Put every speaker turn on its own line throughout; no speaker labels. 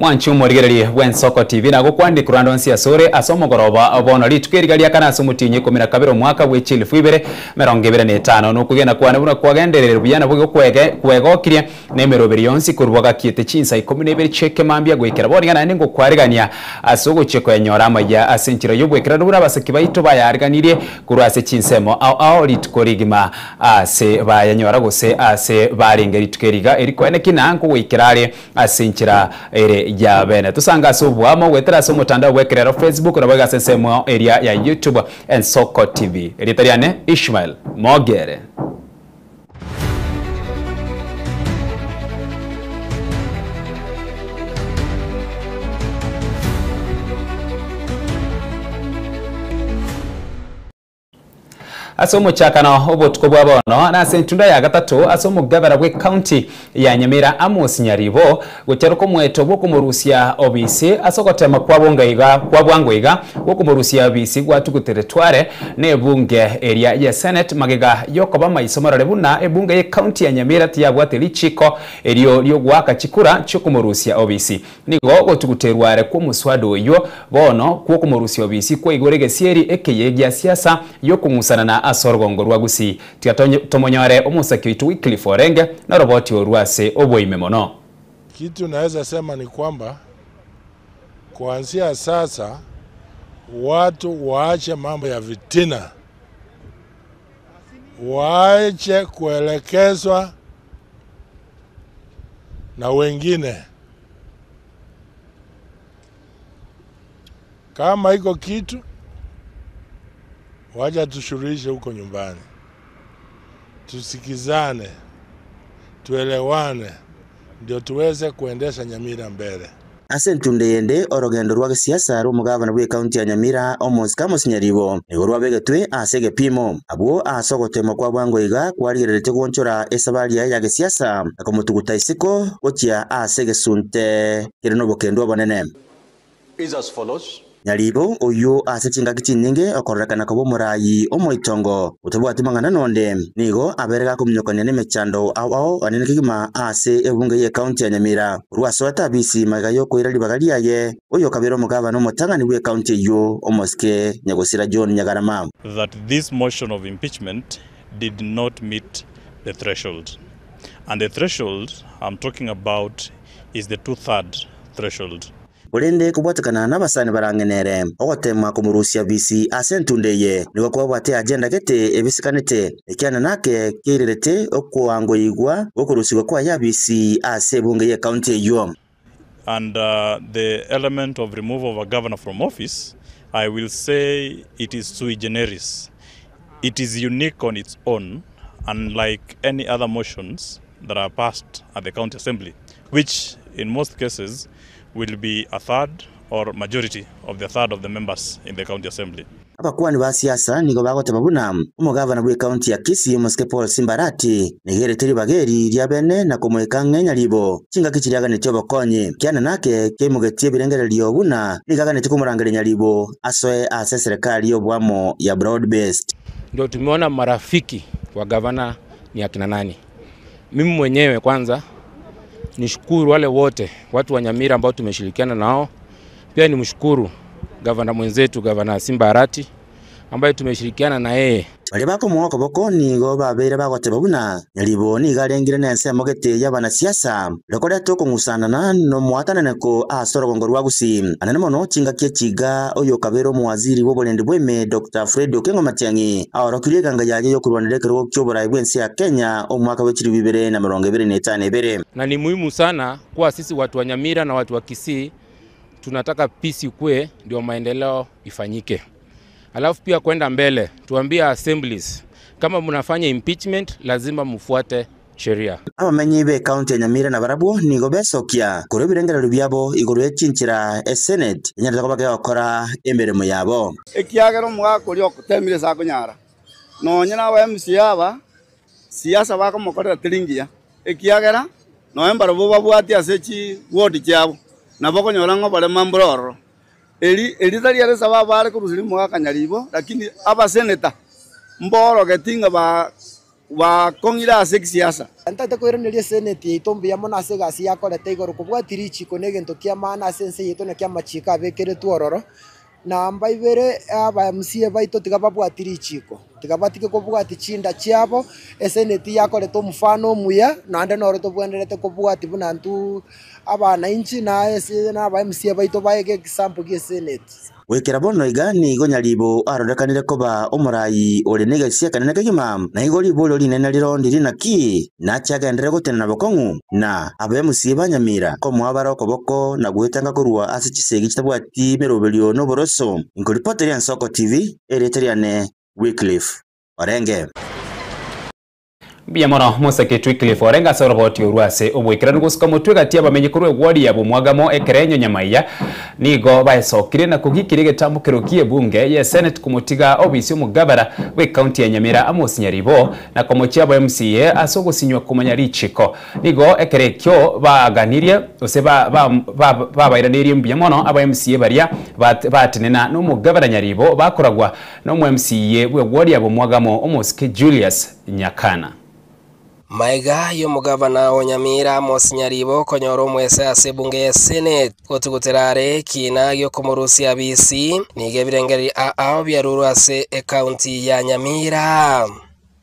Mwanchu morigereri Wensoko TV na gukwandika Rwanda Nsiasore asomo goroba bono ritukerigaria kana sumutinye 12 mwaka w'echilifu 2025 no kugena kwana buna kwagenderera buyana bwo kwegokirie nemeroberi yonsi kurwaga kiete chinsa 12 cheke mambia gwikira bonigana ningo kwarigania asogo cheko enyora amaya asenchiro yobwekira rubura baseki baito bayariganirie kurwase chinsemo ao ritukorigima ase bayanyora gose ase barengeri tukeriga erikwene kinanko gwikirare asenchira ere ya bene tusanga subwamo gwetera so mutandao wekerero Facebook na baga sensemo area ya YouTube Ensoko TV eritariane Ishmael Mogere. Asomo chakano obotuko bwabono na sentunda ya gatatu asomo gavana gwe county ya Nyamira Amos Nyaribo guteruko mweto bwo kumurusia OBC asokotema kwa bwangwega bwo kumurusia OBC gwatuguteretware ne bunge area ya Senate magega yokoba maisomero rebuna ebunge ye county ya Nyamira tiyabwate chiko eriyo lyo gwaka chikura cyo kumurusia OBC nigo gotuguterware ku muswado yo bono ku kumurusia OBC kwa igorege sieri ekeye siasa yo kumusana na asorgongo rwagusi tomonyore omusaki witu Wycliffe Orenge na roboti orwase oboime mono.
Kitu naweza sema ni kwamba kuanzia sasa watu waache mambo ya vitina, waache kuelekezwa na wengine. Kama iko kitu wacha tushuruhishe huko nyumbani, tusikizane, tuelewane, ndio tuweze kuendesha Nyamira mbele.
Asentunde yende orogendo rwa siasa ro mugavana bwe county ya Nyamira Amos Nyaribo nigorwa begetwe asege pimo abo asogotema kwa bwangwega kwarigerete gonchora esabali ya siasa akomutuguta isiko gochia asege sunte kirino bokendo banene
is as follows.
Nyaribo oyo asechinga kichininge okorekana ko bomurayi omoitongo utebwati mangana nonde nigo aberega kumnyokanya nemechando ao anene kigima ase ebunge ye county ya Nyamira rwasota bisi magayo ko irali bagalia ye oyo kabero mugavana omotangani we county yo omoske nyagosira John Nyagarama
that this motion of impeachment did not meet the threshold, and the threshold I'm talking about is the 2/3 threshold.
Urende kubwatakana n'abasani barangenere ogotema kumurusia BC asentundeye nigo kwabwate agenda gete ebisikanete ekyana nake kirerete okuangoyigwa okurusiwa kwa ya BC ase bunge ye county yo.
And the element of removal of a governor from office, I will say it is sui generis. It is unique on its own, unlike any other motions that are passed at the county assembly, which in most cases will be a third or majority of the third of the members in the county assembly.
Abakwani ba siasa nigo bagotema buna umugavana bwe county ya Kisii Moske Paul Simbarati nigereteri bageri lya bene na kumwekanga Nyaribo chinga kichiriaga netyo bakonye kyana nake kemugetie birengere lyo buna nigaga netyo kumurangere Nyaribo asoe ase serikali yo bwamo ya broad based.
Ndio tumeona marafiki wa gavana ni akina nani. Mimi mwenyewe kwanza nishukuru wale wote watu wa Nyamira ambao tumeshirikiana nao. Pia nimshukuru gavana mwenzetu gavana Simbarati ambaye tumeshirikiana na yeye.
Bali bako mwoko boko nigo babere bagoteba buna Nyaribo ni garengire nense mogete y'abana siasa lokore toko ngusana no mwatana ko asorogongo rwagusi anane mono chinga kyechiga oyo kabero muwaziri w'obolende bweme Dr. Fred Okengo Matiang'i aorokiriye ganga yaje yo kurwanireka cyobora bwense ya Kenya omwaka wa 2025
na ni muhimu sana kwa sisi watu wa Nyamira na watu wa Kisii tunataka peace ikue ndio maendeleo ifanyike. Alafu pia kwenda mbele tuambie assemblies kama mnafanya impeachment lazima mfuate sheria.
Abamenyi be county ya Nyamira na barabwo nigo besokia kuri birengero byabo iguru y'echinchira Senate nyarira ko bagakora emeremo yabo
ekiagero mwako lyo kutemire sa kunyara no nyina wa MC aba siasa bako mokorera tiringia ekiagera no embaro bo babwati asechi wodi cyabo naboko nyorango bale mambroro eli tariare sababa bale kurusiri mwaka Nyaribo lakini aba seneta mboro getinga bakong'ira ase kisiasa.
Ntate kwiranĩria senate yaitũ mbia mũno ase gasi yakorete igũrũ kũbwatiri ichiko nĩ gĩntũ kĩa maana ase nse yaitũ na kĩa machiko abĩkĩrĩtwo ororo na mba ibere aba MCA baitũ tiga babwatiri ichiko tiga batike kũbwati chinda chiabo senate yakoretwo mfano muya na ande noro tobwenderete kũbwati buna ntu abana inchi na aba MCA baitũ baege example gĩ senate
wikira bono igani igonyaribo arodekanire koba umurai uri nige cia kanene kagima na igori bolo rinene rirondiri na ki na chagendere gutena bokong'u na aba MCA banyamira ko mwabara koboko na gwetanga kurua ase chisegi chitabwati meroberio no boroso inkoripoteri ya Nsoko TV ereteriane Wycliffe Orenge
Bia mono museke Wycliffe Orenga soroboti urwase obwikirana gusuka mutwe tia bamenye kurwe wodi yabo mwagamo ekerenyo nyamaiya nigo baesokire na kugikire getambukiro kie bunge ye Senate kumutiga obisi umugabara we county ya Nyamira Amos Nyaribo na komochia ba MCA asogusinywa kumanya richiko nigo ekerekyo baganirie ose bairanirie mbia mono aba MCA baria batinena no mugabara Nyaribo bakoragwa no mu MCA we wodi yabo mwagamo Omoske Julius Nyakana
Maiga yo mugavana wa Nyamira Amos Nyaribo konyoro mwese ase bunge ya Senate gotuguterare kina yo komorusi abisi nige birengeri a byaruru ase county ya Nyamira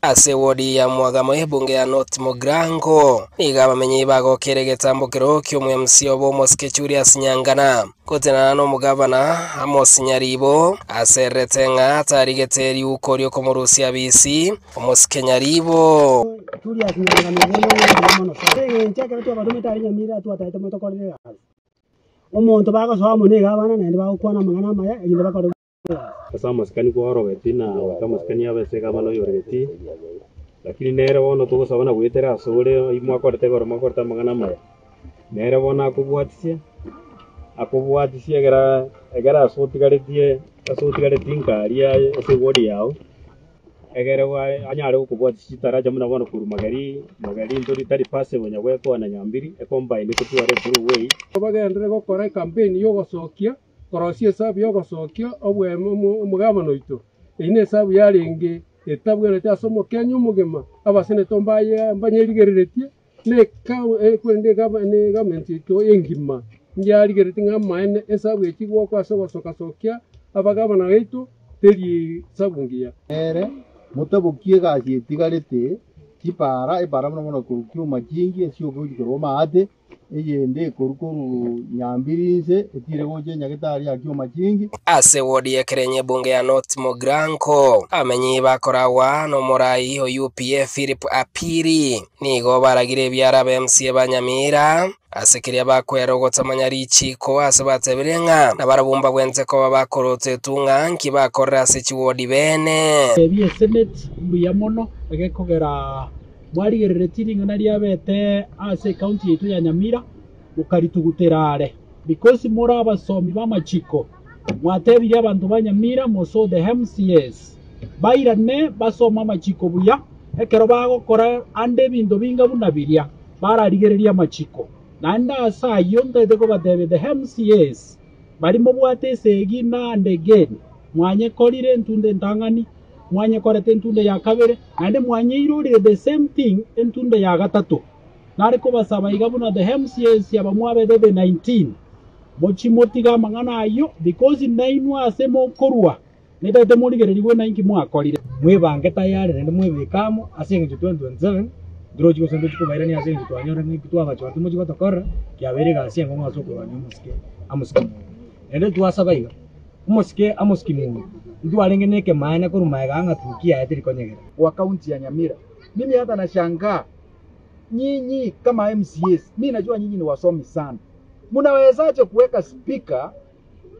ase wodi ya mwagamo bunge ya North Mogrango niga bamenye bago keregetambukiro kyo mu MCA obo Omoske Julius Nyangana kotena no mugavana Amos Nyaribo ase retenga tarigeteri ukoryo komorusi abisi Omoske Nyaribo
Julius Nyangana mono sare nchaka tu abadome tari Nyamira tu ataita moto korera omonto bago so amuniga bana nende bago kwana mangana maya eginde bakoro
kasama skani ko robeti na kama skani abese kama no yoreti lakini nere wono to sabana gwetera asore imwa korete goro makorta mangana maya nere wona akubwatisia egara asotigaretie nkari ase wodi yao egere wa anyare ukubwatisi taraja muna wono kuru magari ndori tari pase bonya gweko na Nyambiri ekombaine kutuare through way
bagendere gokora campaign yo gosokia korosie sabu yo gosokia obwe mugabano itu ine sabu yarenge etabwere tasomo kenyu mugema abasene tombaye mbanyerigereretie ne ka kwende government to engima njarigereti ngamaene esabu ekigwo kwa soka sokia abagabana itu teri sabungia
ere mutabukie gachi tigarete kipara ibara muno kurukyo majingi esyo kujikoro maate eyende kurukuru Nyambirize etire goje nyagetari akyo majingi
ase wodi ekerenye bunge ya North Mogrango amenyi bakorawa no morai ho UPA Philip Apiri nigo baragire byara ba MCA banyamira asekiria bakwero gotamanya richiko ase bateberenga na barabumba bwenze ko bakorote tunga nki bakorra ase chiwodi bene
ebi Senate mbuya mono egekogera mwarigerere tiringa nari abete ase county yetu ya Nyamira mukarituguterare because mora abasomi bamachiko mwatebire abantu banyamira moso the MCAs bairane basoma amachiko buya ekero bagokora ande bindo binga bunabiria bararigereria amachiko nanda asayo ndete ko batebe the MCAs barimo bwate segi na ndegen mwanye korire ntunde ntangani mwanye korete ntunde ya kabere ande mwanye irurire the same thing ntunde ya gatatu nariko basaba igabuna the MCAs yabamwabe the 19 mochimotiga mangana ayo because nainwa asemo korwa nete murigererigwe na inki mwakorire mwebange tayari nende mwebikamo asenge 2027 droji ko sendo chiko bairani asenge twanyora ni kitwa bacho tumoji batokora kyabere gasi ngo masoko banyu amuske nende twasaba iga amuske mungu ndio alengeneke maana ko rumaga anga tukia yatiri konyegera
wa county ya Nyamira mimi hata nashangaa nyinyi kama MCAs mimi najua nyinyi ni wasomi sana mnawezaje kuweka speaker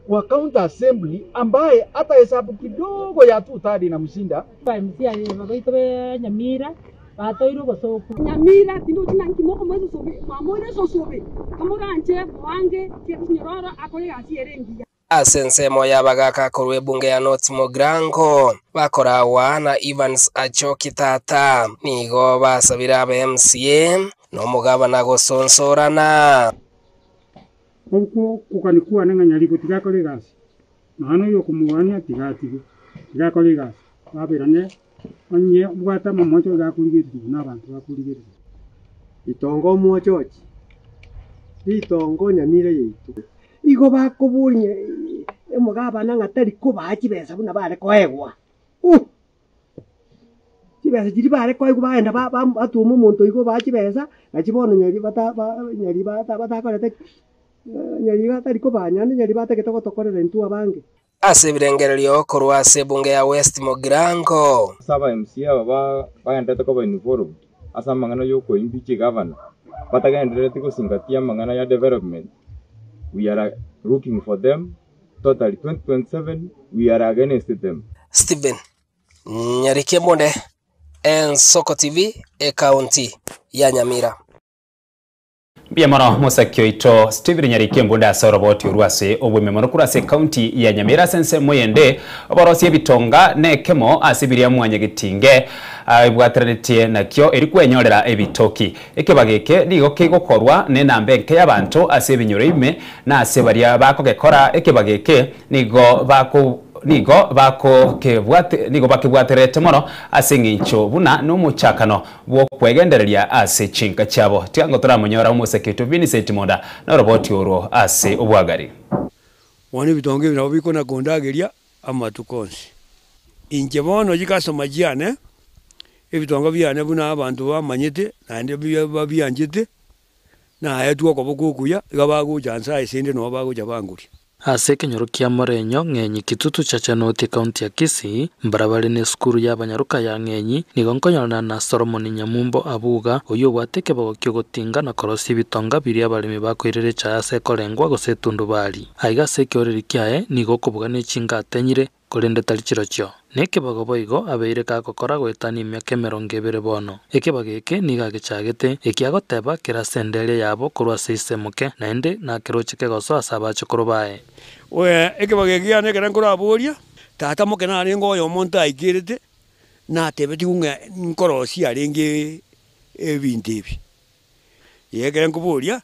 wa county assembly ambaye hata hesabu kidogo ya 2/3 na mshinda
MCA babaitobe Nyamira batoiro gosoku Nyamira tindu tinanki moko mwezo sobe mamore sosobe kamuganje wange kinyororo akore gasi erengia
asensemo yabagaka korwe bunge ya North Mogrango bakorawa na Evans Achoki tata nigo basabira aba MCA no mugabana gosonsorana
Kuko kukanikuwa nenga nyaliko tigakole gasi. Nano yo kumuwania tigatigo. Tigakole gasi. Babirane onye bwata mamocho ga kuligeti n'abantu bakuligeti
itongo mwochochi itongo Nyamira yaitu igo bakubunye emugabana ngatari kubachi besa buna bare koegwa chibesa chiri bare koegwa baenda batuma umuntu igo bachi besa nachibono nyari batakorete nyari batari kubanyana nyari bategete gotokorera ntu abange
ase birengererio korwa ase bunge ya West Mogirango
saba MCA baendete ko uniform asa mangana yoko imbichi governor batagendete kusingatia mangana ya development. We are looking for them. Totally 2027 we are against them.
Stephen Nyarikie Mbonde, Ensoko TV, county ya Nyamira.
Biamono musakyo ito Stephen Nyarikie Mbonde asoroboti urwase obweme mono kurase county ya Nyamira sense moyende oborosie bitonga nekemo asibiria mwanya gitinge ibwateretie nakyo eri kwenyorera ebitoki ekebageke nigo kegokorwa ne nambenke y'abantu asebinyore ime na asebaria bakogekora ekebageke nigo bakebwaterete mono asengicho buna n'umuchakano bwo kwegendereria ase chinka cyabo tiango turamunyora umuseketo Vincent Monda na roboti oro ase obwagari
wani bitonge binabo bikona gondageria amatukonsi inje bono jikasoma jiane ebitonga byane buna abantu bamanyete nande byanjete na ayatuko bokukuya gabagujansa isinde no baguja banguri
ase kenyoro kia Morenyo ng'enyi kitutu chachanoti kaunti ya Kisii mbarabara ne skuru y'abanyaruka ya ng'enyi nigonkonyana na Solomon Nyamumbo abuga uyo wateke bagokyo gotinga na korosi bitonga biri abalimi bakwirere cha ase korengwa gosetundu bali aiga se kyoreri kiae nigokubuga ne chinga atenyire kolende talichirocho neke bagoboigo abeire kakokora gwetani imyaka 20 bono ekebageke nigagechagete ekiagoteba kirasendere yabo kurwa seisemuke naende na kirochike goso asabacho kurubae
we ekebageke ya nekera nkuraburia tata muke na rengo oyo monta aikirete na tebeti unga nkorosi arenge ebintu ebi yekera nkuburia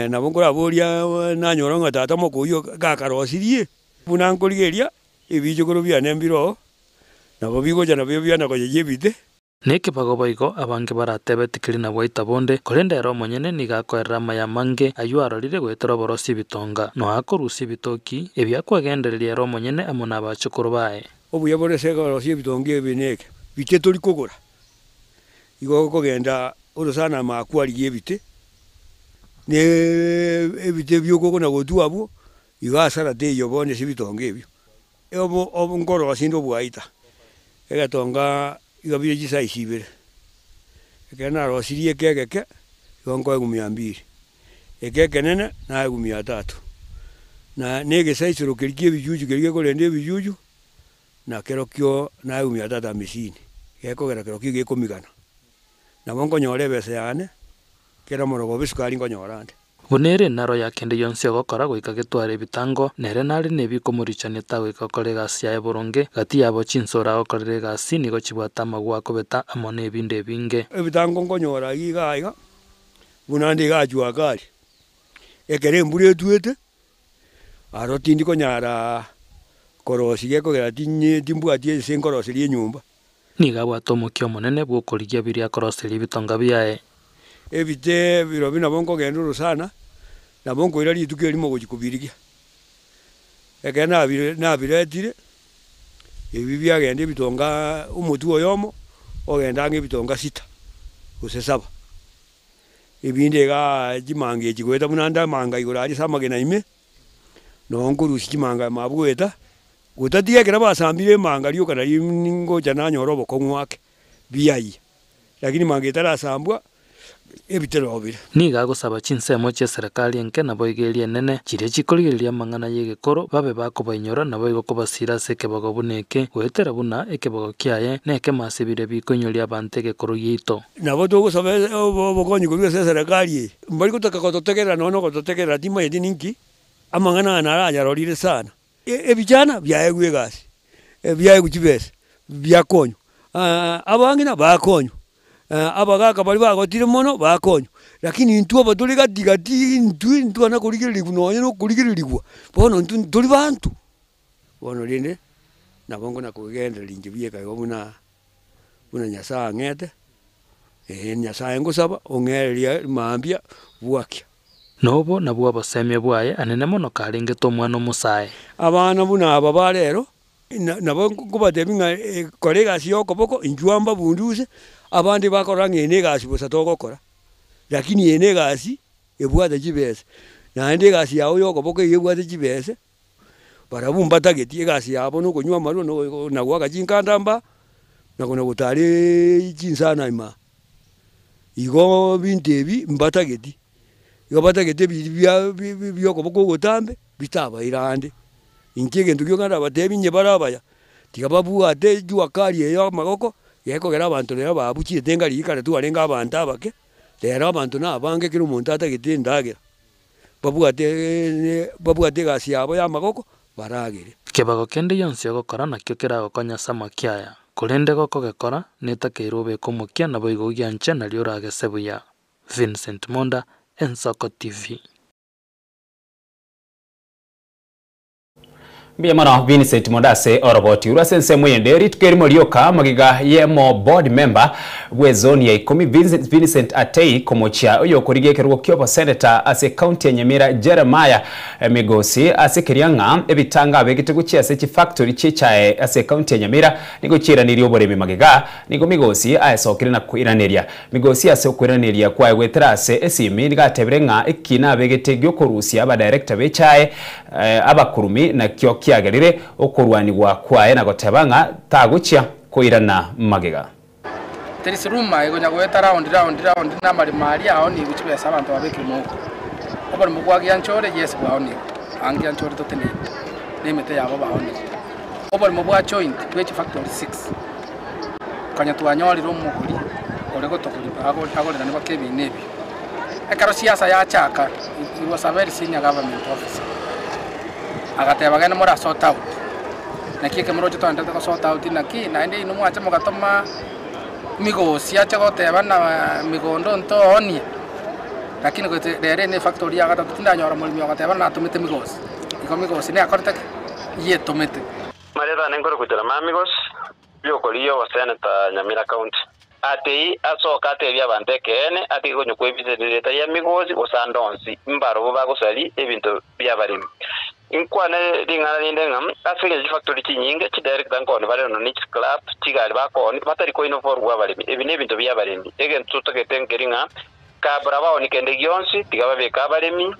nabo nkuraburia nanyoronga tata mukuyo gakarosirie buna nkorigeria ebijogoro byane mbiro nabo bigoja nabyo byana kojebite
neke bagoboigo abange baratebetikiri na bwaita bonde kolendero monyene nigakorera maya mange ayuarorire gwetera borosi bitonga no akorusi bitoki ebyakwagendereria ro monyene amona abachukuru bae
obuye borese borosi bitonge bineke bite turi kugura igo kogenda urusana makwari yebite ne ebite byoko na gotuabo igasara te yobone sibitonge ebyo obo ngoro asindo bwaita egatonga igabire jisa isibere ekena rosirie kegeke yongo 200 ekeke nene na 300 na nege saisiro kirikie bijuju kirike kolende bijuju na kerokyo na 350 gekogera kerokyo gekomigana na bongo nyore bese yane kera morogo bisukari ngonyorande
bunere naro yakende yonse gokora goika getware bitango nere nari nebikomurichane tawe kokore gasi ya boronge gati yabo chinsora okorere gasi nigo chibwata magwa kobeta amone ebinde binge
ebitango ngonyora giga bunande gajwa kali ekere mbure tuete arotindi konyara korosi gekogera tinye timbwatie senkorosi rie nyumba
niga bwatomokyo monene bwokorigia biria korosi bitonga biae
ebite biro bina bongo genduru sana na bongo irali tukeli mo kujikubirigia ekena nabiretire ebibya gende bitonga umutu oyomo ogenda nge bitonga 6 usesaba ebinde ga jimange jigweta munanda manga igurari samagena ime no nguru shimanga mabweta gutatie kera basambire manga lyo kana ngo jananyo robo komwake biyayi lakini manga itarasambwa ebitero obire
niga gusaba chinsemo che serikali enke na boigerie nene chire chikoligeria mangana yegekoro babe bakobainyora na boigo kobasira seke bagobuneke gwetera buna ekebogo kiaye neke masibire bikonyoria bante gekoro yito
nabo tugusaba bogonyi kuri serikali mbari kutaka kototegera nono kototegera tima yedi ninki amangana naraja rorire sana ebijana byaegwe gasi byaegu chibese byakonyo abangina bakonyo abagaka bali bagotire mono bakonyo lakini ntu abatuli gatigati ntu ana kuligiririgu nonye no kuligiririgwa bono ntu tuli bantu bono linde nabongo na kugenda linje bieka yobuna buna Nyasaye ang'ete Nyasaye ngusaba ong'ereria maambia bwakia
nobo nabwo abasemia bwaye anene mono karingetwo mwana omusae
abana buna aba barero nabo kubatebi ng'a kore egasi yokoboko injwamba bunduse abandi bakora ng'ene egasi bosa togokora lakini ene egasi ebwate chibese naende egasi yao yokoboko ebwate chibese barabumbatageti egasi yabo nokonywa amaru nagwaka chinkandamba nakona gutari chinsana ima igo bintu ebi mbatageti igo batageti byokoboko gotambe bitaba irande inchege ndugyo ngara batebi nye barabaya tikababwate juakari eyo magoko yekogera abantu rero babuchie tenga likare tu arenga abantu abake rero abantu nabange kiri umuntu atageti ndagera babwate gasi yabo ya magoko baragere
kebago kende yonse gokora nakyo kiragokonya samakiaya kurende goko gekora netakeirwo bekumukia nabo igogia nche naryo ragesebuya Vincent Monda, Ensoko TV.
Biyamano Vincent Mondase oroboti urasense mwenderi tukerimo lioka magiga yemo board member wezoni ya 10 Vincent Atei komochia oyo kurigekerwo kyobo senator ase county ya Nyamira Jeremiah Migosi ase kirianga ebitanga begitego chiase chi factory chichae ase county ya Nyamira nigo chira nirioboremi magiga nigo Migosi aesokire na kuiraneria Migosi ase kuiraneria kwa gwetera ase esimi nigateberenga ikina begitegyo korusia aba director bechae abakurumi na kyo kiagerire okurwanirwa kwae na gotebanga taguchia kuirana magega
terisiruma igonya gweta round na mari aho ni guchibesa abantu babekire muko obari mugwagia nchore yes baoni angia nchore totene nemete yabo baoni obari mugwa joint which factory 6 kanya twanyoliro muguri ore gotokuri agorera ne bakebi nebi ekaro siasa ya chaka it was a very senior government officer agateba gane mora sort out nakike moro cyo twanda ko sort out naki na inde ino mwacha mugatoma Migosi acha goteba na migondo ntoni lakini ko rere ne factory agata tutinda nyora mulimi agateba na tumite Migosi iko Migosi ne akorte ye tumite
mareba nengoro kutara mamigos byokoliyo wa senator Nyamira county ati asoka tebya abantu kene ati gonyo kwebizereta ya Migosi osandonsi mbaro bo bagosali ebintu byabarimi inkwane dingana nindenga afike factory chinyinge chi direct ngone bare no niche club chigali bakoni batari ko ino for gwabalimi ebine bintu byabarimi egen tutagetengeringa kabra baoni kende gyonsi tigababe kabalimi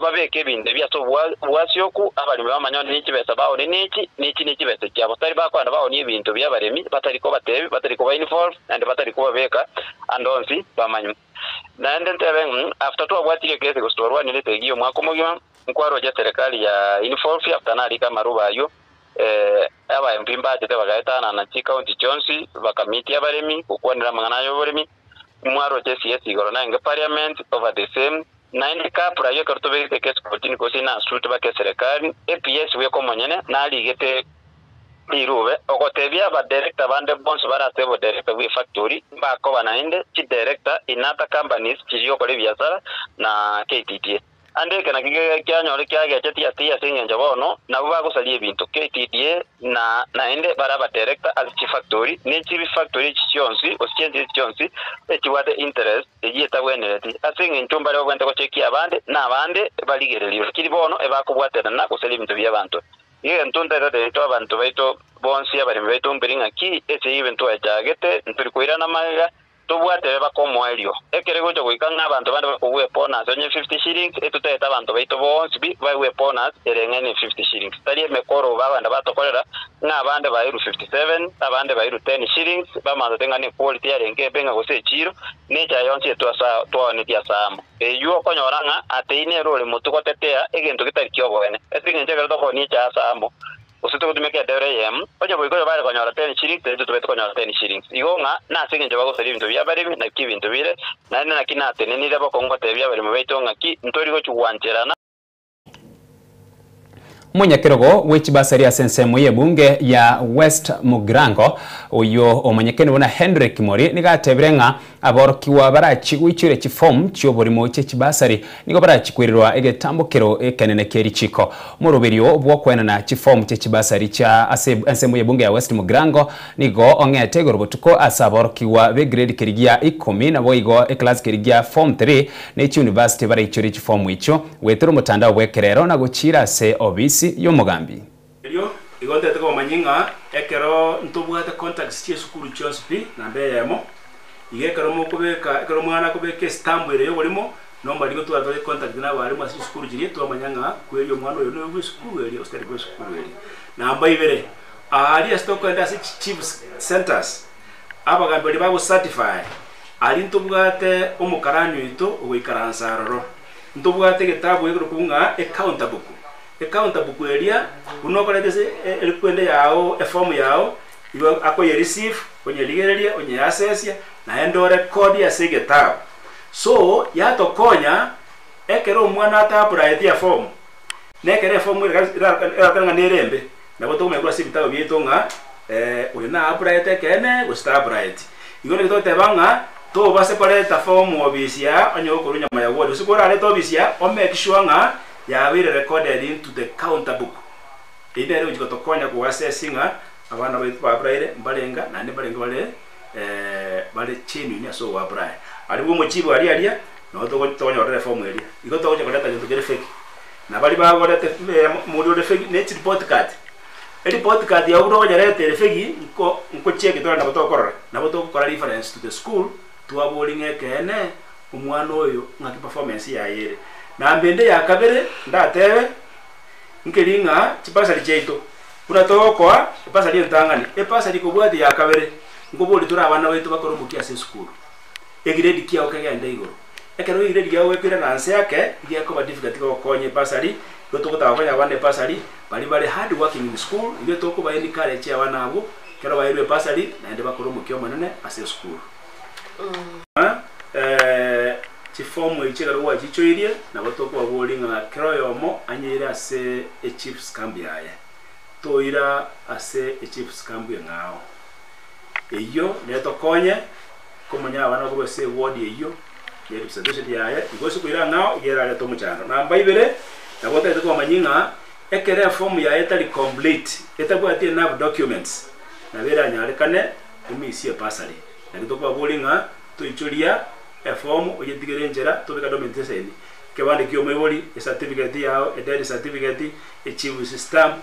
babeke binde byaso bwasyoku abalimi bamanyone nichi besa baoni nichi besa kyabo tari bakwana baoni ebintu byabarimi batari ko batebi batari ko uniform and batari ko babeka andonsi bamanyu nande ntebe after to abwatire kese ko store wani letegiyo mwakomogyo nkwaro ja serikali ya uniform after nali kama rubayo aba mpimba tete bagaetana na county Chonsi bakamiti abaremi kukwanira mangana yo baremi mwaro je CS igorona nge parliament over the same 90 kapra yo kartobe ke case kotini ko sina suit ba ke serikali APS we ko monyene na ligete irube okotebya ba director bande bonds bara sebo director we factory ba ko banainde chi director inata companies chiyo kole biashara na KTDA ande kana kyanyore kyage tia singenja bono na buba gusalie bintu KTDA na ende baraba director as chief factory ne chief factory chionsi osienzi chionsi echiwade interest ejita wenereti asinge ntumba leo kwenda ko cheki abande na abande baligerelio kiri bono ebakubwatera na kusali bintu byabantu ye ntunta de to abantu baito bonsi abari baito mbiringa ki ese evento ajagete nturi koirana maga tubwate bakomo elio ekerego cyo kwikanga abantu bande bakuwe bonus onye 50 shillings etuteta abantu baito bonsi bi bawe bonus erengene 50 shillings tali mekoro babanda batokorera na abande bairu 57 abande bairu 10 shillings bamanza tengane quality yarenge benga gose chiro ne cha yonse twasa twone tia samo yuo konyoranga ateine role mutuko tetea egento kitari kyobone esinge njegero to ni cha samo usito kutumeka dere yem oje boyiko bale konyora 10 shillings tetu tubete konyora 10 shillings igonga na singe nje bagosali bintu byabarimi na kibintu bire na nene nakina teneni lebo kongo tebya bali mubetonga ki ntori go chuwancherana
Munyakirogo wechibasari ya sensemu ye bunge ya West Mugrango uyo omanyekeni wana Henry Kimori niga tebirenga aborokiwa barachigwichure chiform chioborimo che chibasari nigo barachikwirirwa egetambukiro ekenene kerichiko murubirio bwo kwenana chiform che chibasari cha asemu yebunge ya West Mugrango nigo ongete gorobotuko asaborokiwa be grade kerigia 10 na boigo class kerigia form 3 ne university baraichuri chiform icho wetero mutandao wekerero na guchira se obisi yomugambi
igonte teko manyinga ekero ntobwate contacts tie sukuru chospi na mbeyemo igekero mokubeka ekero mwana kubeke stamp ere yoborimo nomba ligo tuwa tole contact na bari masi sukuru jiri to manyanga kwelyo mwana yo no sukuru eri osteri ko sukuru eri na mba ibere ali stoko enda si chief centers abagambe li babo certify ali ntobwate omukaranyo ito ogwikaransaroro ntobwate getabu egero kunga accountable area unokora dese elikwende yao form yao ibo akoye receive onye ligereria onye access na endo record ya segetabu so yato konya ekero mwana ata apply ya form nekere form irakanga nerembe nabo to mekura sibitabo bietonga uyo na apply tekene go sta apply igone to tebanga to base pare ta form obisia onyo ko nyama ya word usikora le to obisia o make sure nga ya be recorded into the counter book ide ro jiko to konya ko assessinga abana ba apply mbalenga na ne balenga bale chini ni so apply ali bo mochibo ali no to konya ore form ali iko to konya data to get fake na bali ba gore te modo de fake ne report card ya uro konya rete fake nko check to na boto korora na boto korora reference to the school to abolinge kene umwana oyo ngaki performance ya yere na mbende ya kabere ndatewe nkelinga chipasali cheito kuna tokoa pasali ntangani pasali kubwati ya kabere ngoboli tura abana baitu bakoro mukia se school grade kia okagenda igoro ekero grade ya wekira na anse yake igia ko difficult ko konye pasali gotokota abanya abane pasali bali hard working in school igia toko ba ni college abana abo kero bairwe pasali na ende bakoro mukia manene ase school chifomu ichigaro wa chicho irie na batoko abolinga kero yomo anyira ase a chief scambi yaye toira ase a chief scambi ngao eyo neto konye komunya abana ko se ward eyo ye representation yaye igosi kuira ngao igera to muchano na mbaibere na bote to manyinga ekere form yaye tali complete etabwati enough documents na bera nyarekane umisi pasali na kitoko abolinga toichoria form oyetigere njera to beka documentation kebande kyo meboli certificate yao death certificate chief stamp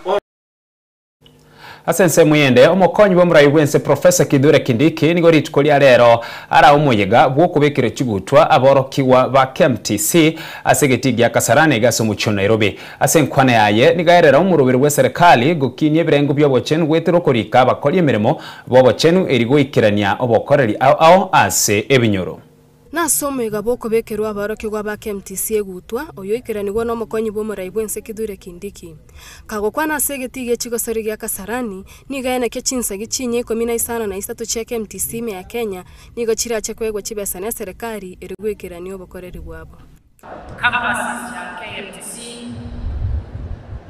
asense muyende omokonyi bo murai wense Professor Kithure Kindiki nigo ritkolia rero ara umuyega bwo kubekire kigutwa aborokiwa ba KMTC asegetigia Kasarani gaso mucho Nairobi asenkwana yaye nigaerera umurubiri we serikali gukinye birengo byo bochenu wetero korika bakoli emirimo bo bochenu erigo ikirania obokoreri ao ase ebinyoro
nasomega boko bekerwa abarokirwa ba KMTC egutwa oyo ikiranirwa no mukonyi bo murai bwense Kithure Kindiki kagokwana segetige chigosori gya Kasarani nigaene ke chinsa gichinye 15 na 3 cha KMTC me ya Kenya nigo chirache kwegwa chibesa na serikali erigwekeranio bokoreri bwabo
campuses za KMTC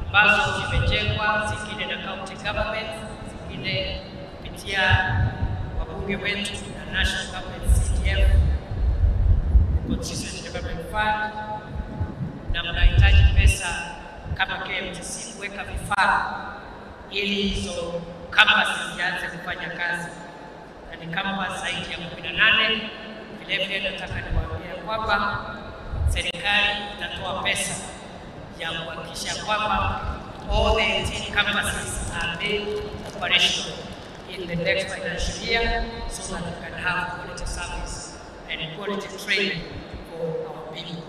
ambazo zimejengwa zingine na county government zingine kupitia wabunge wetu na national government CDF Constitution Development Fund na mnahitaji pesa kama KMTC kuweka vifaa ili hizo campuses zianze kufanya kazi na ni campus zaidi ya 18. Vile nataka niwaambie kwamba serikali itatoa pesa ya kuhakikisha kwamba all the 18 campuses are made operational in the next financial year so that we can have quality service and quality training for our people.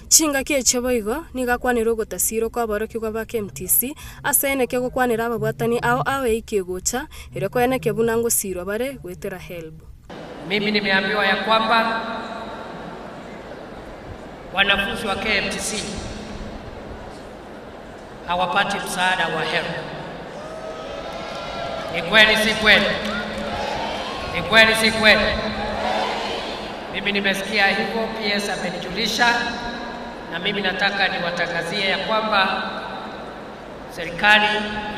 Chinga kie cheboigo nigakwanira gotasiro kwa barokirwa ba KMTC asene ke gukwanira ababwatani ao awe ikiegocha ireko ene ke bunango siro bare gwetera help.
Mimi nimeambiwa ya kwamba wanafunzi wa KMTC hawapati msaada wa help. Ni kweli si kweli? Ni kweli si kweli? Mimi nimesikia hivyo, PS amenijulisha, na mimi nataka niwatangazie ya kwamba serikali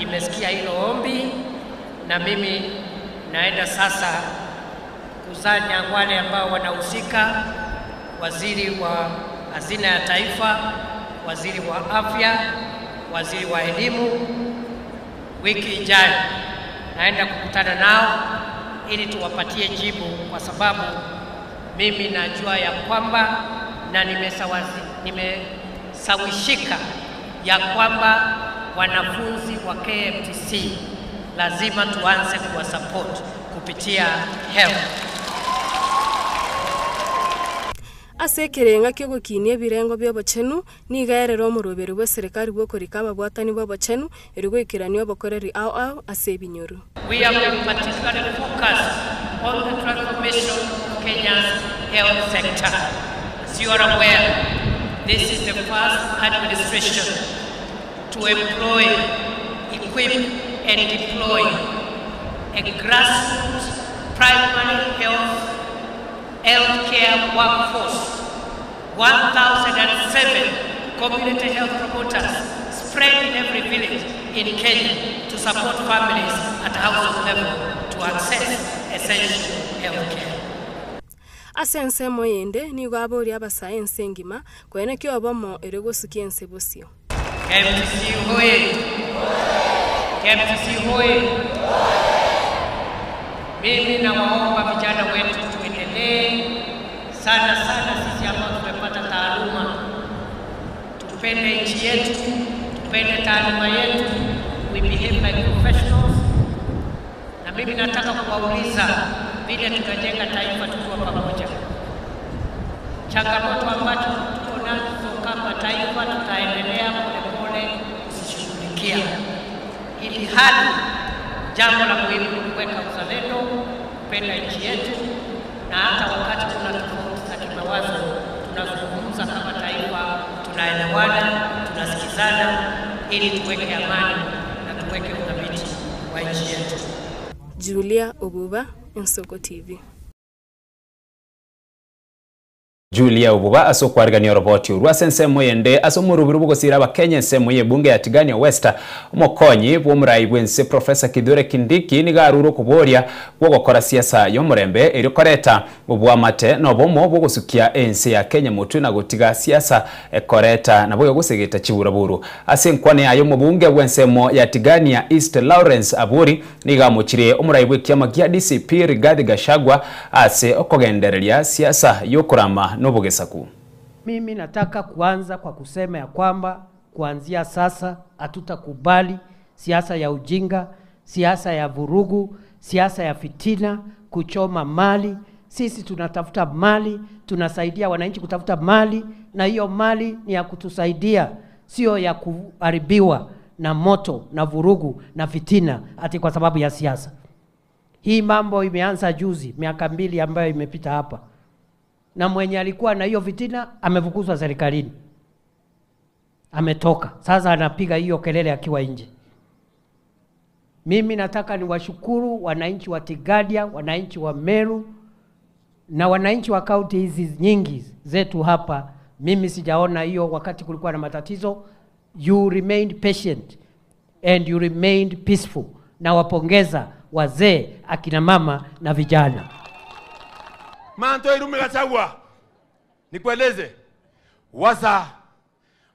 imesikia hilo ombi, na mimi naenda sasa kukusanya wale ambao wanahusika, waziri wa hazina ya taifa, waziri wa afya, waziri wa elimu. Wiki ijayo naenda kukutana nao ili tuwapatie jibu, kwa sababu mimi najua ya kwamba na nimesawishika ya kwamba wanafunzi wa KMTC lazima tuanze kuwa support kupitia HELB.
Asekerenga kyo gukinia birengo bya bochenu ni gaerero omurobere bwa serikali bwo korika ababwatani bwa bochenu eri gwikiranio abakoreri ao ase binyoru.
We have been particularly focused on the transformation of Kenya's health sector. As you are aware, this is the first administration to employ, equip and deploy a grassroots primary healthcare workforce, 1,007 community health promoters spread in every village in Kenya to support families at household level to access essential healthcare.
Asense moyende ni gwabori abasayense ngima kwene kyo abomo ere gusukiense bosio.
KMTC hoye! KMTC hoye! Mimi nawaomba vijana wetu tuendelee sana sisi ambao tumepata taaluma. Tupende nchi yetu, tupende taaluma yetu, we behave like professionals. Na mimi nataka kuwauliza vile tutajenga taifa tukiwa pamoja. Changamoto ambazo tuko nazo kama taifa tutaendelea polepole kuzishughulikia. Ili hali jambo la muhimu ni kuweka uzalendo, kupenda nchi yetu, na hata wakati kuna tofauti za kimawazo tunazungumza kama taifa, tunaelewana, tunasikizana ili tuweke amani na tuweke udhabiti wa nchi yetu.
Julia Obuba, Ensoko TV.
Julia Obuba asokwarigania roboti urwa sense moyende asomuruburu bugosira abakenya semoye bunge ya Tigania West omukonyi bw'omurayi bwense Professor Kithure Kindiki ni garuro kuboria bwo gukora siasa y'omurembe eri koreta obwamate no bomo bwogusukia ense ya Kenya mutu na gutiga siasa ekoreta na bwo gusegeta kiburaburu asenkwane ayo mubunge bwensemo ya Tigania East Lawrence Aburi ni gamuchire omurayi bw'ekiama gya DCP Rigathi Gachagua ase okogendereria siasa y'okurama Nobogesaku.
Mimi nataka kuanza kwa kusema ya kwamba kuanzia sasa hatutakubali siasa ya ujinga, siasa ya vurugu, siasa ya fitina, kuchoma mali. Sisi tunatafuta mali, tunasaidia wananchi kutafuta mali, na hiyo mali ni ya kutusaidia, sio ya kuharibiwa na moto na vurugu na fitina ati kwa sababu ya siasa. Hii mambo imeanza juzi, miaka 2 ambayo imepita hapa. Na mwenye alikuwa na hiyo fitina amefukuzwa serikalini. Ametoka. Sasa anapiga hiyo kelele akiwa nje. Mimi nataka niwashukuru wananchi wa Tigania, wananchi wa Meru na wananchi wa kaunti hizi nyingi zetu hapa. Mimi sijaona hiyo wakati kulikuwa na matatizo. You remained patient and you remained peaceful. Na wapongeza wazee, akina mama na vijana.
Manto irume Gachagua, nikueleze waza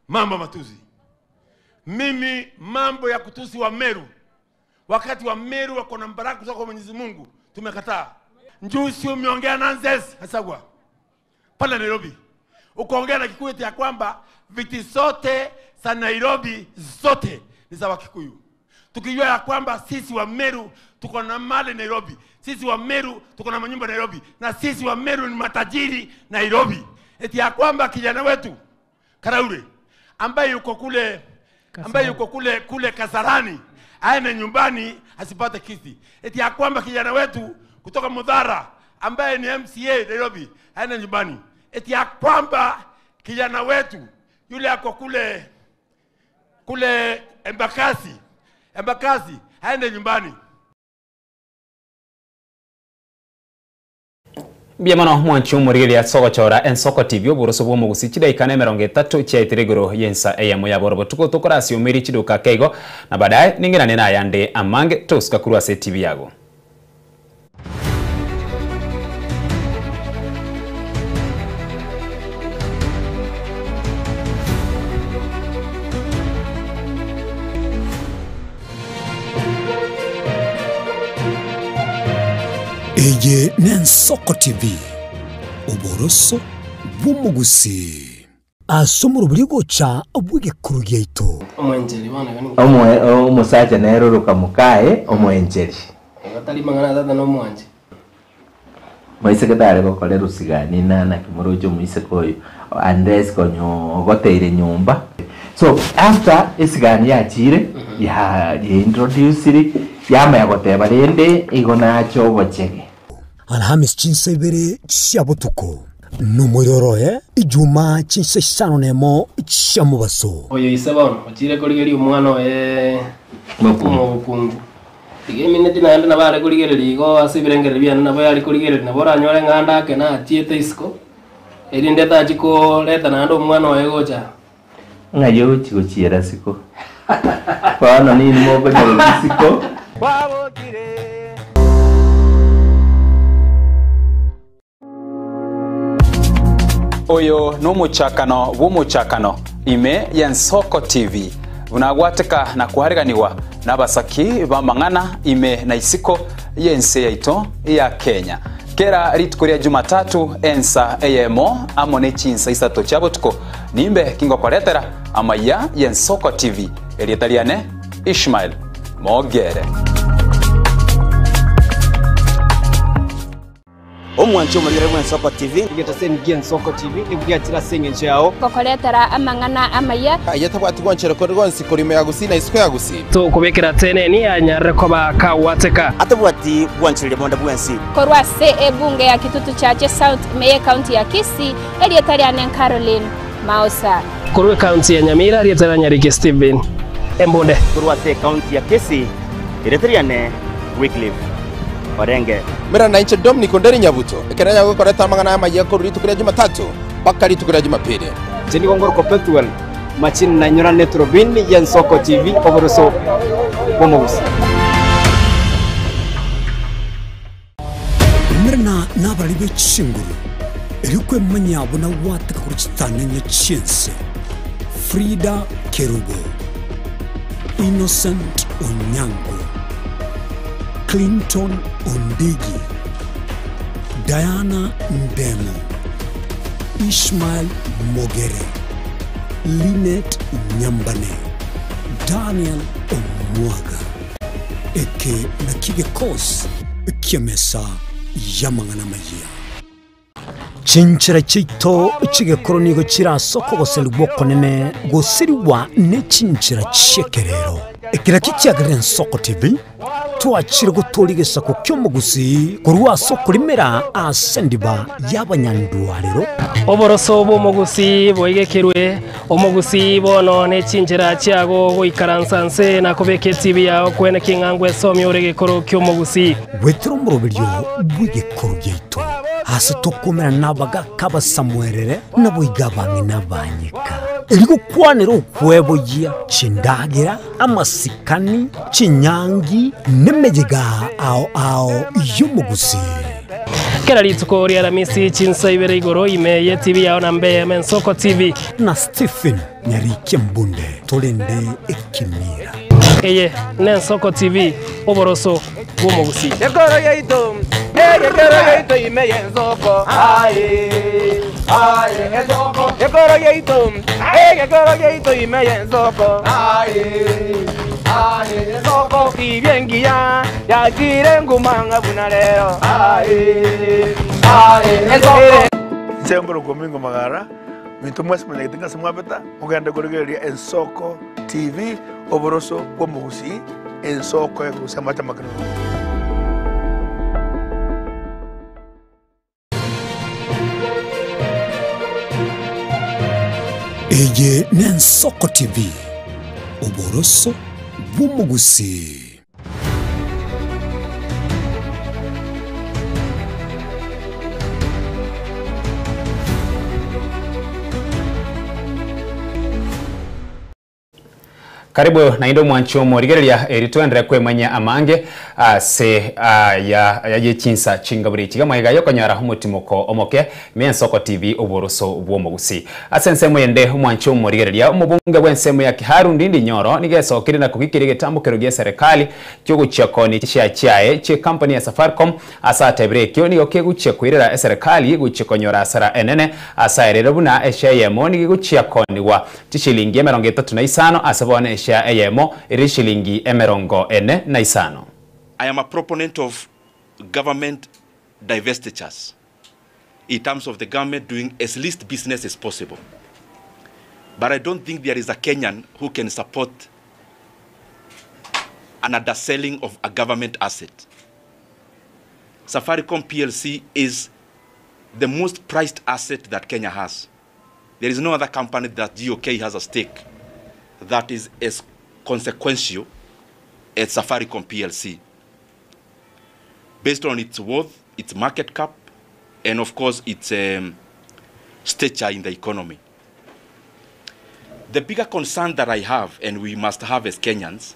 mambo matusi. Mimi mambo ya kutusi wa Meru, wakati wa Meru wako na baraka kutoka kwa Mwenyezi Mungu, tumekataa. Njusi umeongea nonsense Gachagua pale Nairobi, ukaongea na Kikuyu ya kwamba viti zote za Nairobi zote ni za Wakikuyu, tukijua ya kwamba sisi wa Meru tuko na mali Nairobi, sisi wa Meru tuko na manyumba Nairobi, na sisi wa Meru ni matajiri Nairobi. Eti ya kwamba kijana wetu Karaure ambaye yuko kule Kasarani aende nyumbani asipate kiti. Eti ya kwamba kijana wetu kutoka Mudhara ambaye ni MCA Nairobi aende nyumbani. Eti ya kwamba kijana wetu yule ako kule Embakasi aende nyumbani.
Biamano mwanchi umurigiri ya sogochora Ensoko TV oburoso bwo mugusichida ikane 30 cha itirigoro yensa AM ya borobo tukotokorasi umiri chiduka keigo na baadaye ningina nena yande amange toska kurwa se TV yago.
Eye Nensoko TV Oboroso Bumugusi Asomoro burigocha obwige kurugyeito
Omwenjeri bana
Omusacha neroroka mukae omwenjeri
Batali mangana tata no mwanje
Moise ketare gokorera usigani nana kimorojo moise koyo Andres konyo goteire nyumba. So after isigani yachire ya introduce yama yagoteba rende igona cyo bochege
Alhamis chinsa ibere cyabutuko numuroro ijuma chinsa isano nemo cyamubaso
Oyo isabano ochire koligeri umwana mukungu Minute na na bare kuligeri go asibirengere bya na bari kuligeri na bora nyore nganda ke na tiete isko erinde tajiko leta na ndo mwana wa gocha
ngayo chiko chiera siko bana ni mogo nyoro siko
Oyo n'umucakano w'umucakano ime ya Nsoko TV unagwateka na kuhariganiwa n'abasaki bamangana ime na isiko yense yaito ya Kenya kera ritukuria Jumatatu ensa eyemo amone chinsa isato chabutuko nimbe kingo kwaretera amaya ya Nsoko TV erietaliane Ishmael Mogere
Omwancho muri rwa Nsoko TV igeta ngiye Nsoko TV ibwatira senge nchao
kokoretera amangana amaya
ayatabwati gwanchero ko rwonsi kurime yagusina isiko yagusi
to kubekera tene ni anyare ko bakawateka
atabwati gwanchero bonda bwensi
korwa se ebunge ya kitutu chache South Meye County ya Kisii elietariane Caroline Mausa
korwe county ya Nyamira elietariane Ricky Steven Embonde
korwa se county ya Kisii elietariane Wycliffe Orenge mera na inche Dominic Onderi Nyabuto ekeranya gukoreta amangana amaye ko ritukuria Jumatatu paka ritukuria Jumapili jeni gongoro Perpetual machine na nyora netrobin ya Nsoko TV oboroso bomugusi
Mrena nabali bechinguru erikwe manyabo na wataka kuchitana nya chense Frida Kerubo Innocent Onyango Clinton Ondigi Diana Ndemo Ishmael Mogere Linet Nyambane Daniel Omwaga Eke na kige kos Kiamesa Yamangana Maya Chinchira chito chige koronigo chira soko goselu bokonene gosiriwa ne chinchira chekerero Ekira kichagire Nsoko TV twachire gutorigesa ko kyomugusi kurwa soko limera asendiba y'abanyandwariro
oboroso bomugusi boigekerwe omugusi bono ne chinjira cyago goikaransanse na kubeke TV yawo kwene kingangwe somi orege koro kyomugusi
wetro murobiryo bwige korugyeito hasi tokomera nabaga kaba Samuelere nabo igabange nabanyika eriko kwanero kwebogia chindagira amasikani chinyangi nemejega ao yumugusi
kera rituko ri aramisi chinsa ibere igoro imeye TV yawo na Mbeya Nsoko TV
na Stephen Nyarike Mbunde tolende ekimira
eye Nsoko TV oboroso bumugusi
ekoro yeito imeye Nsoko Nsoko ekoro yeito imeye Nsoko Nsoko ibyengia yakire ngumanga bunaleo Sembro gomingo magara minto mwese mwenye samwabeta muganda goregeria Nsoko TV oboroso bomugusi Nsoko ya kusamata makano
Eye Nsoko TV oboroso bumugusi
Karibu na indo mwancho morigereria eritwendere kwemanya amange se ya yechinsa chingaburi chigamaiga yokonyara umutimoko omoke Mensoko TV oboroso bwomogusi asense mwende mwancho morigereria umubunge wensemo ya Kiharu Ndindi Nyoro nigesokire na kugikire getambukero gya serikali cyo guchekoni cyae che company ya Safaricom asate brekyo ni okeguche kwirira serikali guchekonyora asara enene asairere buna eshayemo ni guchekoni wa tishilingi 35 asabone esha ayemo irishilingi 45.
I am a proponent of government divestitures in terms of the government doing as least business as possible. But I don't think there is a Kenyan who can support an underselling of a government asset. Safaricom PLC is the most prized asset that Kenya has. There is no other company that GOK has a stake that is as consequential as Safaricom PLC, based on its worth, its market cap, and of course its stature in the economy. The bigger concern that I have, and we must have as Kenyans,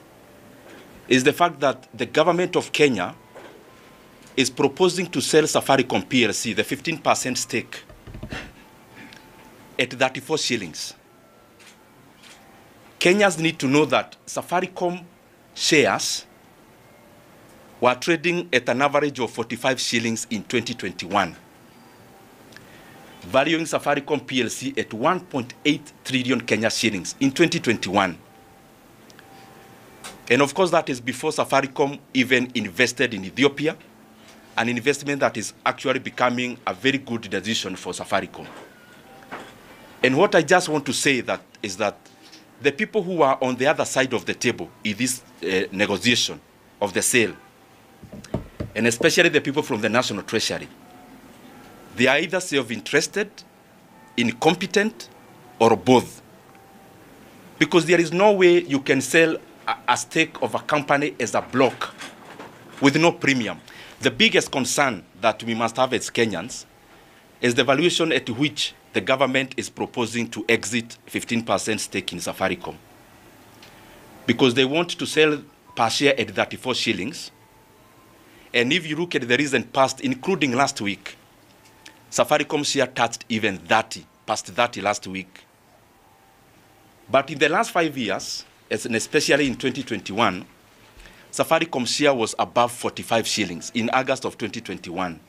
is the fact that the government of Kenya is proposing to sell Safaricom PLC, the 15% stake, at 34 shillings. Kenyans need to know that Safaricom shares were trading at an average of 45 shillings in 2021, valuing Safaricom PLC at 1.8 trillion Kenya shillings in 2021. And of course, that is before Safaricom even invested in Ethiopia, an investment that is actually becoming a very good decision for Safaricom. And what I just want to say is that the people who are on the other side of the table in this negotiation of the sale, and especially the people from the National Treasury, they are either self-interested, incompetent, or both. Because there is no way you can sell a stake of a company as a block with no premium. The biggest concern that we must have as Kenyans is the valuation at which the government is proposing to exit 15% stake in Safaricom. Because they want to sell per share at 34 shillings. And if you look at the recent past, including last week, Safaricom share touched even 30, past 30 last week. But in the last 5 years, and especially in 2021, Safaricom share was above 45 shillings in August of 2021.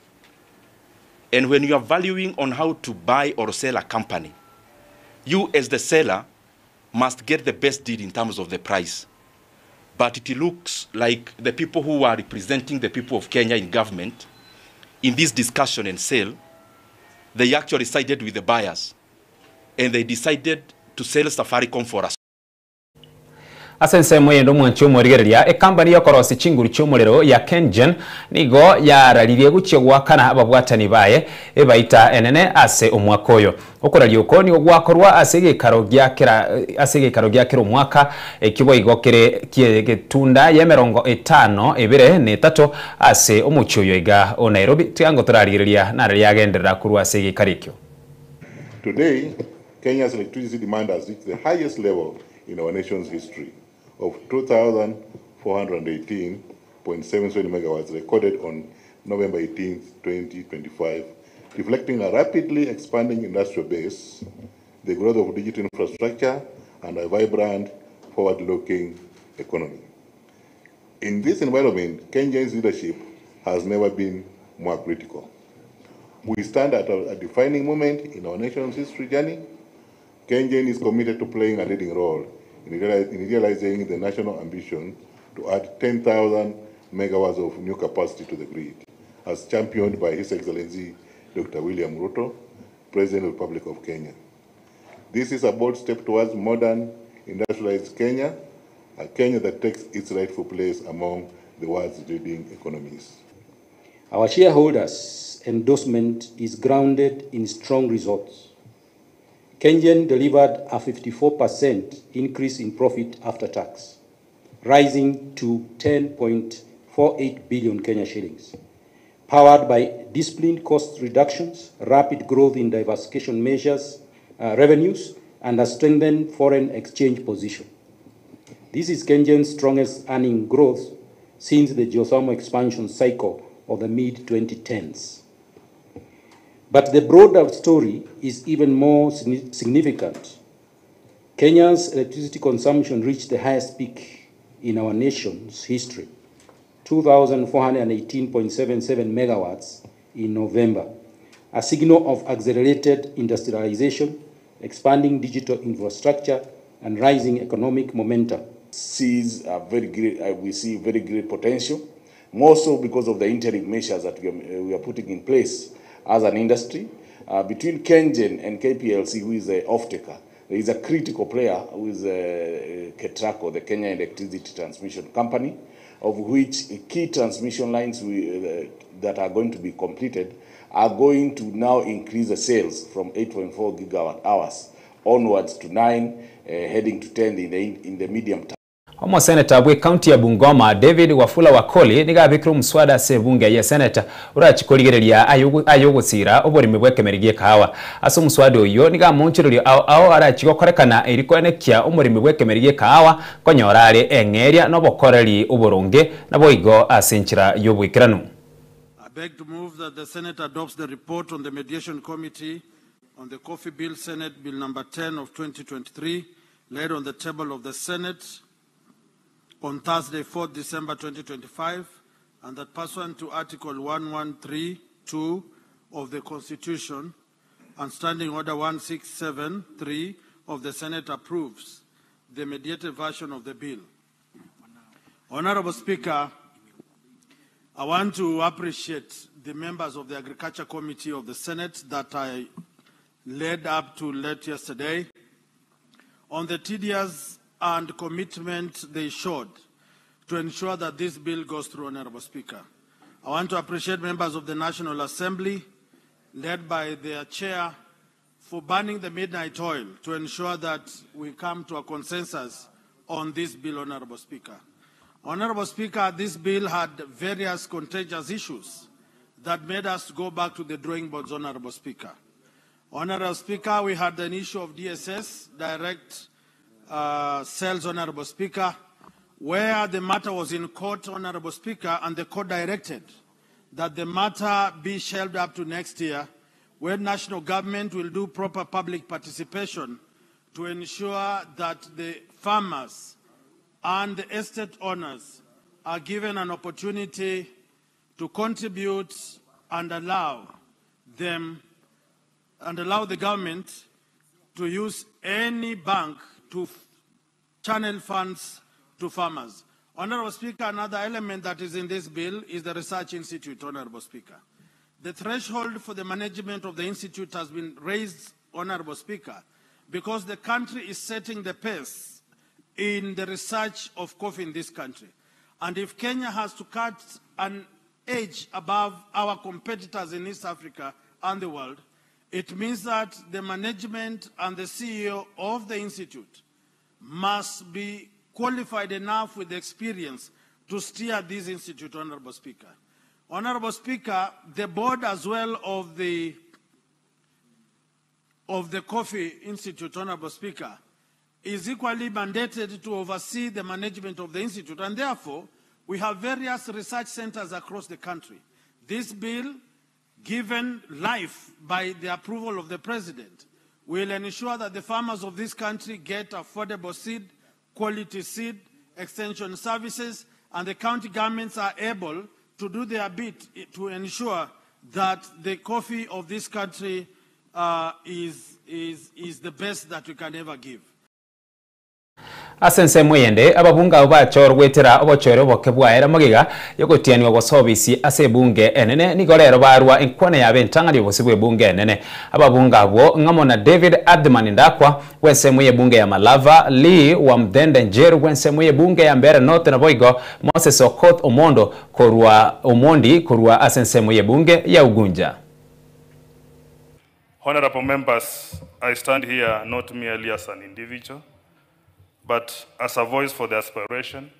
And when you are valuing on how to buy or sell a company, you as the seller must get the best deal in terms of the price. But it looks like the people who are representing the people of Kenya in government, in this discussion and sale, they actually sided with the buyers. And they decided to sell Safaricom for us.
Asense mwendo mwancho morigereria company yokorosi chinguru cyomurero ya Kengen nigo yararirie gucegwa kana ababwatani baye ebaita enene ase omwakoyo okorari uko ni ogwakorwa asege karo gya kiro mwaka kibo igokere getunda ya 53 ase omuchoyo iga o Nairobi tiango turarigereria nari yagenderera kurwa asege karikyo.
Today Kenya's electricity demand has reached the highest level in our nation's history of 2,418.77 megawatts recorded on November 18, 2025, reflecting a rapidly expanding industrial base, the growth of digital infrastructure, and a vibrant, forward-looking economy. In this environment, Kenya's leadership has never been more critical. We stand at a defining moment in our nation's history journey. Kenya is committed to playing a leading role in realizing the national ambition to add 10,000 megawatts of new capacity to the grid, as championed by His Excellency Dr. William Ruto, President of the Republic of Kenya. This is a bold step towards modern, industrialized Kenya, a Kenya that takes its rightful place among the world's leading economies.
Our shareholders' endorsement is grounded in strong results. Kengen delivered a 54% increase in profit after tax, rising to 10.48 billion Kenya shillings, powered by disciplined cost reductions, rapid growth in diversification measures, revenues, and a strengthened foreign exchange position. This is KenGen's strongest earning growth since the geothermal expansion cycle of the mid-2010s. But the broader story is even more significant. Kenya's electricity consumption reached the highest peak in our nation's history, 2,418.77 megawatts in November, a signal of accelerated industrialization, expanding digital infrastructure, and rising economic momentum.
Sees a very great, we see very great potential, more so because of the interim measures that we are putting in place as an industry. Between KenGen and KPLC, who is the off-taker, there is a critical player who is KETRACO, the Kenya Electricity Transmission Company, of which key transmission lines that are going to be completed are going to now increase the sales from 8.4 gigawatt hours onwards to 9, heading to 10 in the medium term.
Omo Senator bwe county ya Bungoma David Wafula Wakoli nigabikira muswada sebunge ya Senator urachikoligereria ayogutsira oborime bwekemerigie kahawa aso muswada oyo nigamunchirorio ao arachikokorekana erikonekia omorime bwekemerigie kahawa konyorare engeria nobokoreri oboronge naboigo asenchira yobwikiranu.
I beg to move that the Senate adopts the report on the Mediation Committee on the Coffee Bill, Senate Bill number 10 of 2023, laid on the table of the Senate on Thursday, 4th December 2025, and that pursuant to Article 1132 of the Constitution and Standing Order 1673 of the Senate approves the mediated version of the bill. Honorable Speaker, I want to appreciate the members of the Agriculture Committee of the Senate that I led up to late yesterday on the tedious and commitment they showed to ensure that this bill goes through, Honorable Speaker. I want to appreciate members of the National Assembly, led by their chair, for burning the midnight oil to ensure that we come to a consensus on this bill, Honorable Speaker. Honorable Speaker, this bill had various contentious issues that made us go back to the drawing boards, Honorable Speaker. Honorable Speaker, we had an issue of DSS, direct sales, Honorable Speaker, where the matter was in court, Honorable Speaker, and the court directed that the matter be shelved up to next year, where national government will do proper public participation to ensure that the farmers and the estate owners are given an opportunity to contribute and allow the government to use any bank to channel funds to farmers. Honorable Speaker, another element that is in this bill is the Research Institute, Honorable Speaker. The threshold for the management of the institute has been raised, Honorable Speaker, because the country is setting the pace in the research of coffee in this country. And if Kenya has to cut an edge above our competitors in East Africa and the world, it means that the management and the CEO of the institute must be qualified enough with experience to steer this institute, Honorable Speaker. Honorable Speaker, the board as well of the Coffee Institute, Honorable Speaker, is equally mandated to oversee the management of the institute, and therefore we have various research centers across the country. This bill, given life by the approval of the President, will ensure that the farmers of this country get affordable seed, quality seed, extension services, and the county governments are able to do their bit to ensure that the coffee of this country is the best that we can ever give.
Asense muyende ababunga bachor gwetera obochore obokebwaera magiga yogotianwa gosobisi ase bunge enene nigorero barwa enkwane yabe ntangani obosibwe bunge enene ababunga abo ngamona David Adman ndakwa wense muye bunge ya Malava Lee wa Mdende Njeru wense muye bunge ya Mbere North na Boigo Moses Okoth Omondo korwa asense muye bunge ya Ugunja.
Honorable members, I stand here not merely as an individual, but as a voice for the aspiration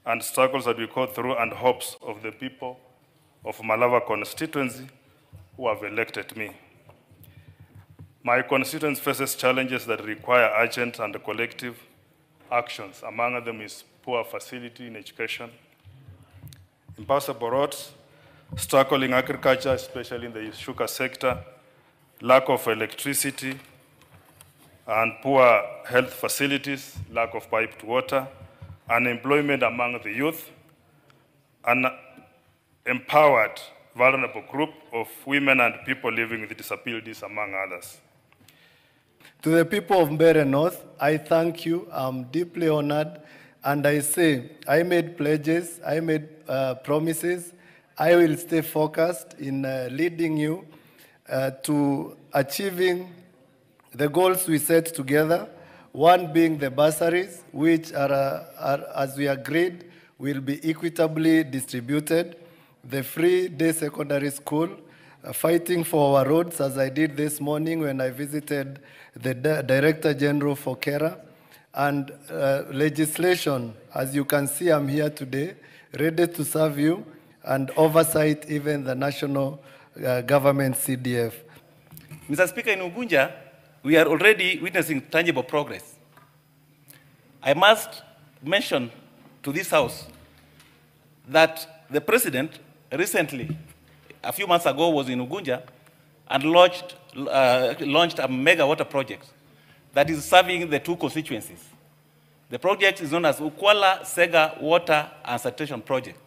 and struggles that we go through and hopes of the people of Malava constituency who have elected me. My constituency faces challenges that require urgent and collective actions. Among them is poor facility in education, impassable roads, struggling agriculture, especially in the sugar sector, lack of electricity, and poor health facilities, lack of piped water, unemployment among the youth, an empowered, vulnerable group of women and people living with disabilities, among others.
To the people of Mbeere North, I thank you. I'm deeply honored. And I say, I made pledges, I made promises. I will stay focused in leading you to achieving the goals we set together. One being the bursaries, which are as we agreed, will be equitably distributed. The free day secondary school, fighting for our roads, as I did this morning when I visited the Director General for KERA, and legislation. As you can see, I'm here today, ready to serve you, and oversight even the national government CDF.
Mr. Speaker, in Ugunja, we are already witnessing tangible progress. I must mention to this House that the President recently, a few months ago, was in Ugunja and launched a mega water project that is serving the two constituencies. The project is known as Ukwala Sega Water and Sanitation Project,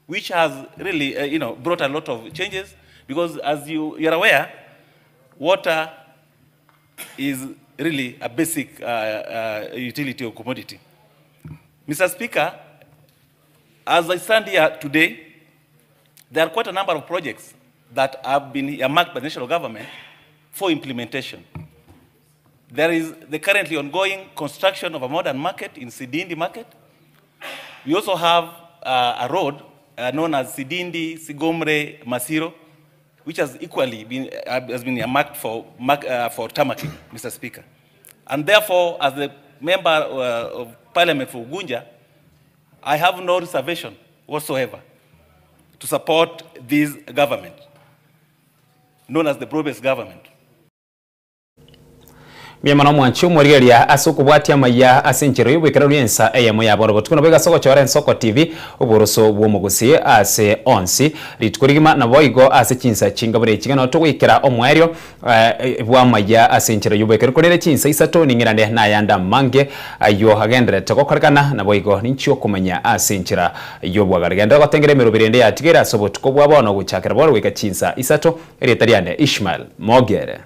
which has really brought a lot of changes because, as you're aware, water is really a basic utility or commodity. Mr. Speaker, as I stand here today, there are quite a number of projects that have been earmarked by the national government for implementation. There is the currently ongoing construction of a modern market in Sidindi Market. We also have a road known as Sidindi, Sigomre, Masiro, which has equally been earmarked for tarmacking, Mr. Speaker. And therefore, as the member of Parliament for Ugunja, I have no reservation whatsoever to support this government, known as the broad-based government.
Miamano mwanchu mwarigeria asukubwatia maya asinchiro yubwikira ruyensa eyemo yaboro tukuno bega soko chora Soko TV uboroso bwomugusi ase onsi litukurigima na boigo ase chinsa chingabure chigano tugwikira omwerio bwa maya asinchiro yubwikira kurere chinsa isato ningirane na yanda mange ayo hagendere tokokorikana na boigo ninchyo kumenya asinchira yobwagarigenda gotengere mirubirinde yatigera sobo tukobwa bono guchakira boro wika chinsa isato eretariane Ishmael Mogere.